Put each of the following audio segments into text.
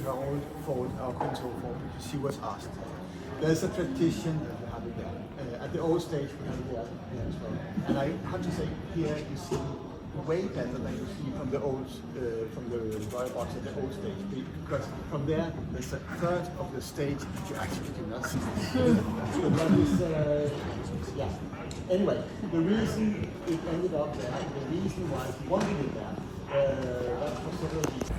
her own fault or control fault because she was asked. There's a tradition that we have it there. At the old stage we have it there as well. And I have to say, here you see way better than you see from the old, from the royal box at the old stage, because from there there's a third of the stage that you actually do not see. So that is, yeah. Anyway, the reason it ended up there, the reason why he wanted it there, that's for several reasons.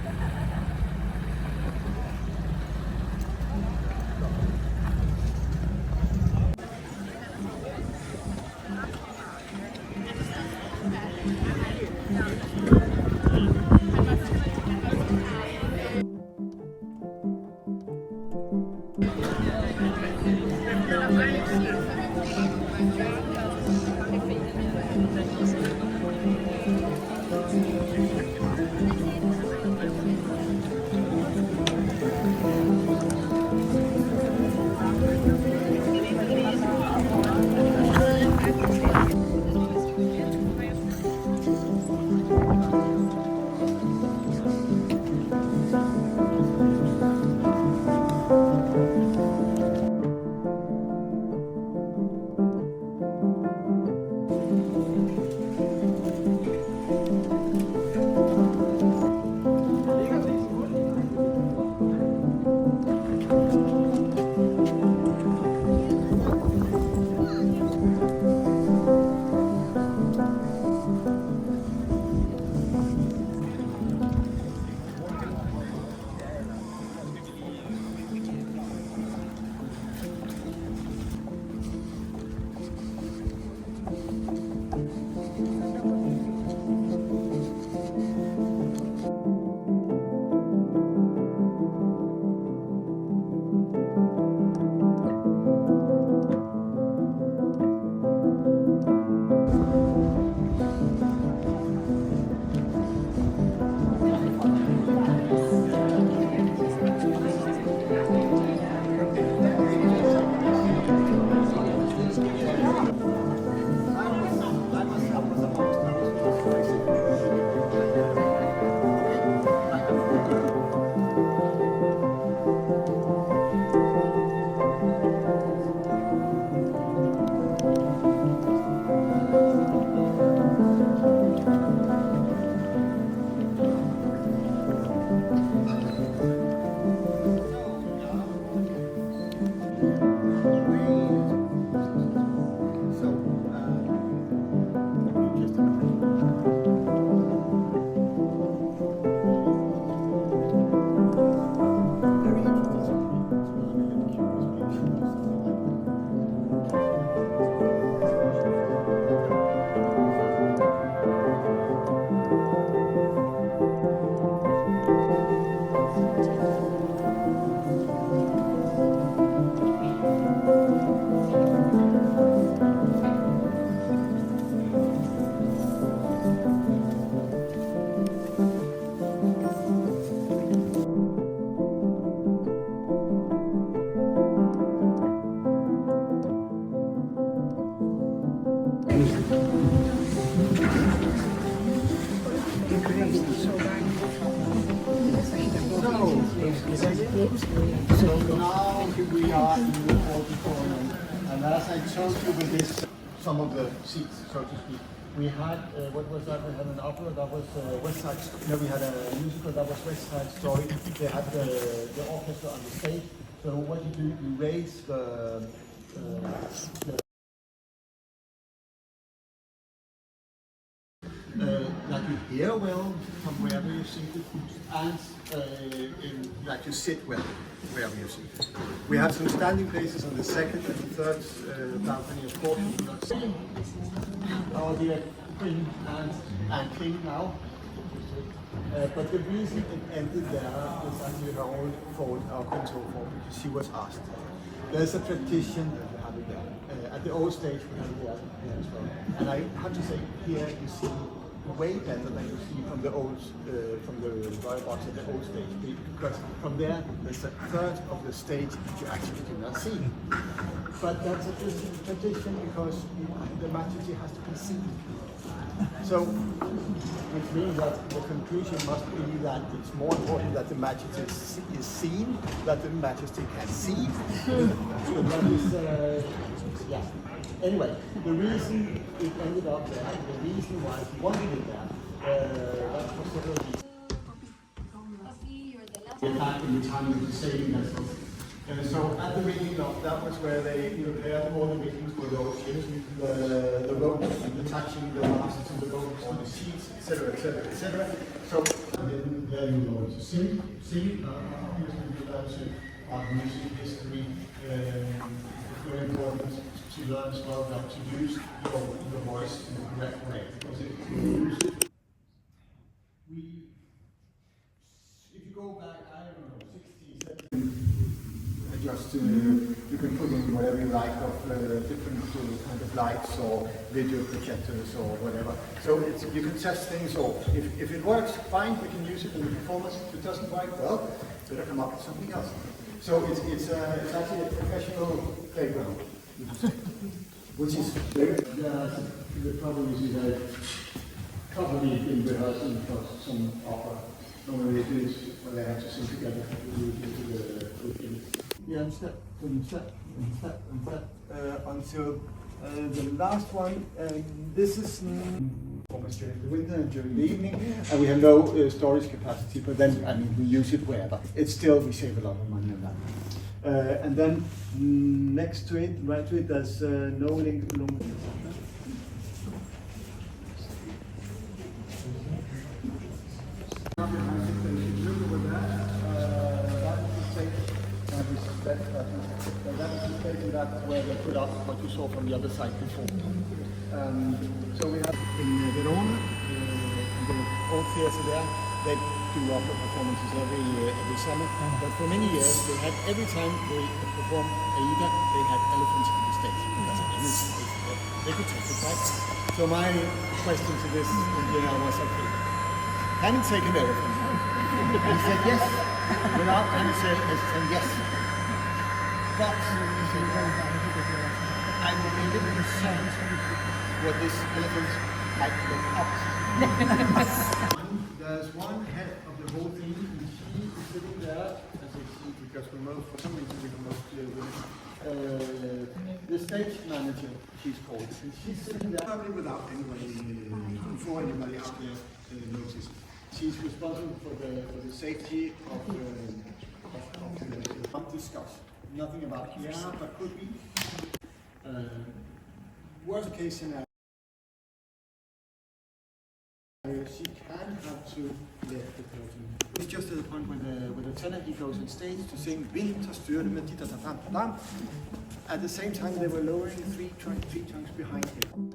So now we are in the 44, and as I told you with this, some of the seats, so to speak, we had, what was that? We had an opera that was West Side, no, we had a musical that was West Side Story. They had the orchestra on the stage. So what you do, you raise the that you hear well from wherever you sit, and that you sit well wherever you sit. We have some standing places on the second and third balcony, of course. You do not see our dear Queen and King now. But the reason it ended there is actually her own fault, our control fault, because she was asked. There's a tradition that we have it there. At the old stage we have it there as well. And I have to say, here you see way better than you see from the old, from the royal box at the old stage, because from there there's a third of the stage that you actually do not see. But that's a tradition because the Majesty has to be seen. So, which means that the conclusion must be that it's more important that the Majesty is seen, that the Majesty can see. So that is, yeah. Anyway, the reason it ended up there, the reason why he wanted it there, that's for several reasons. Back in the time of the sailing vessels. So at the beginning of that was where they prepared all the riggings for those ships, the ropes attaching the masts to the boats, on the seats, etc., etc., etc. So then there you go to sing, obviously you learn to music history. It's very important to learn as well how to use your voice in the correct way, because if you go back, I don't know, 60, 70, just you can put in whatever you like of different kind of lights or video projectors or whatever. So you can test things, or if it works, fine, we can use it in the performance. If it doesn't work, well, better come up with something else. So it's actually a professional playground, which is very. The problem is that probably been rehearsing for some opera. Normally it is when they have to sing together until the last one. This is almost during the winter and during the evening, and we have no storage capacity, but then, I mean, we use it wherever. It's still, we save a lot of money on that. And then next to it, right to it, there's no link to that's where they put up what you saw from the other side before. So we have in Verona, the old theatre there, they do opera performances every summer. But for many years, they had, every time they performed Aida, they had elephants on the stage. They could testify. So my question to this engineer was, okay, can you take an elephant? And he said yes, without any hesitation, yes. But I'm a little concerned what this elephant might look up. There's one head of the whole thing, and she is sitting there, as you see, because for some reason we most the stage manager, she's called, and she's sitting there probably without anybody, before anybody out there notices. She's responsible for the safety of the discussion. Nothing about yeah, but could be. Worst case scenario, she can have to let the person. It's just at the point where the tenor he goes on stage to sing Winterstürme med tita-ta-tam-ta-tam. At the same time, they were lowering three tongues behind him.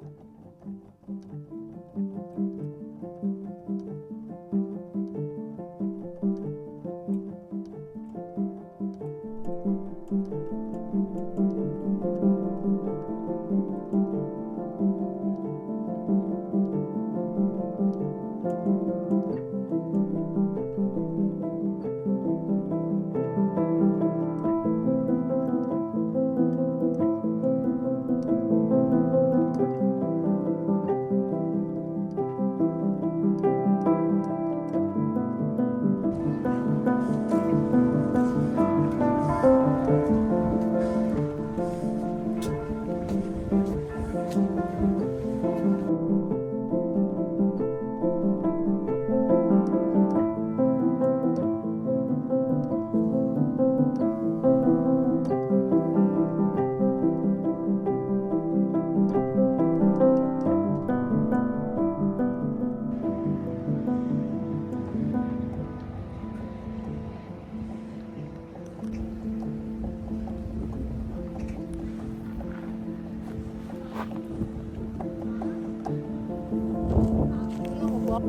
Well,